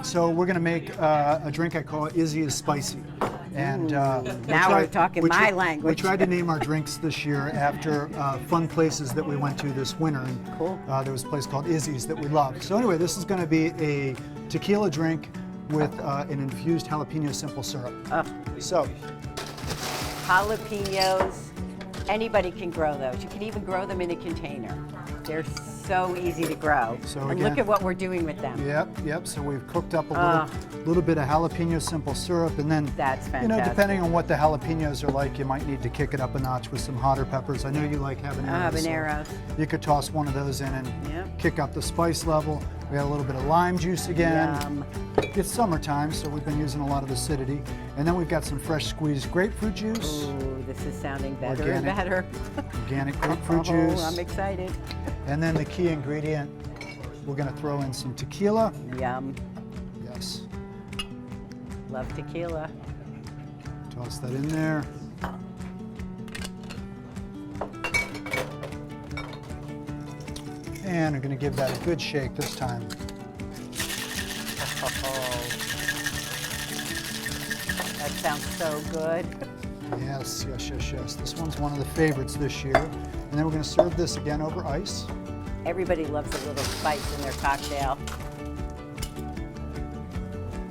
So we're going to make a drink I call IZZY is Spicy. And now we're talking my language. We tried to name our drinks this year after fun places that we went to this winter. And, cool. There was a place called IZZY's that we loved. So anyway, this is going to be a tequila drink with an infused jalapeno simple syrup. So jalapenos, anybody can grow those. You can even grow them in a container. They're so easy to grow. So and again, look at what we're doing with them. Yep. So we've cooked up a little bit of jalapeno simple syrup, and then that's fantastic. You know, depending on what the jalapenos are like, you might need to kick it up a notch with some hotter peppers. I know you like habaneros. Habaneros. So you could toss one of those in and kick up the spice level. We got a little bit of lime juice again. Yum. It's summertime, so we've been using a lot of acidity. And then we've got some fresh squeezed grapefruit juice. Ooh, this is sounding better and better. Organic grapefruit juice. I'm excited. And then the key ingredient, we're going to throw in some tequila. Yum. Yes. Love tequila. Toss that in there. And we're going to give that a good shake this time. That sounds so good. Yes. This one's one of the favorites this year. And then we're going to serve this again over ice. Everybody loves a little spice in their cocktail.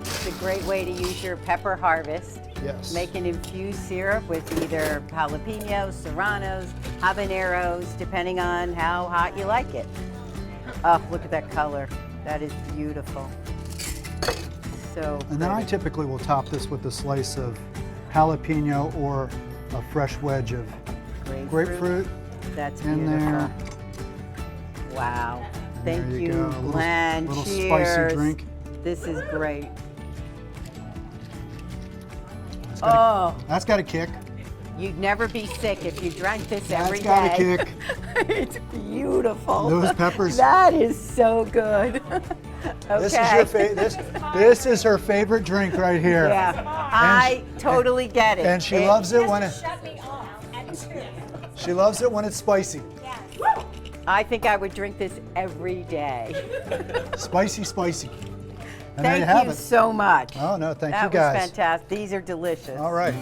It's a great way to use your pepper harvest. Yes. Make an infused syrup with either jalapenos, serranos, habaneros, depending on how hot you like it. Oh, look at that color. That is beautiful. So. And then I typically will top this with a slice of jalapeno or a fresh wedge of grapefruit. That's in beautiful. there. Wow. Thank There you, go. Glenn. Little Cheers. spicy drink. This is great. That's got a kick. You'd never be sick if you drank this every day. That's got a kick. It's beautiful. Those peppers. That is so good. Okay. This is her favorite drink right here. Yeah, I totally get it. And she loves it when she loves it when it's spicy. I think I would drink this every day. Spicy. And there you have Thank you it. so much. Oh no, thank you guys. That was fantastic. These are delicious. All right.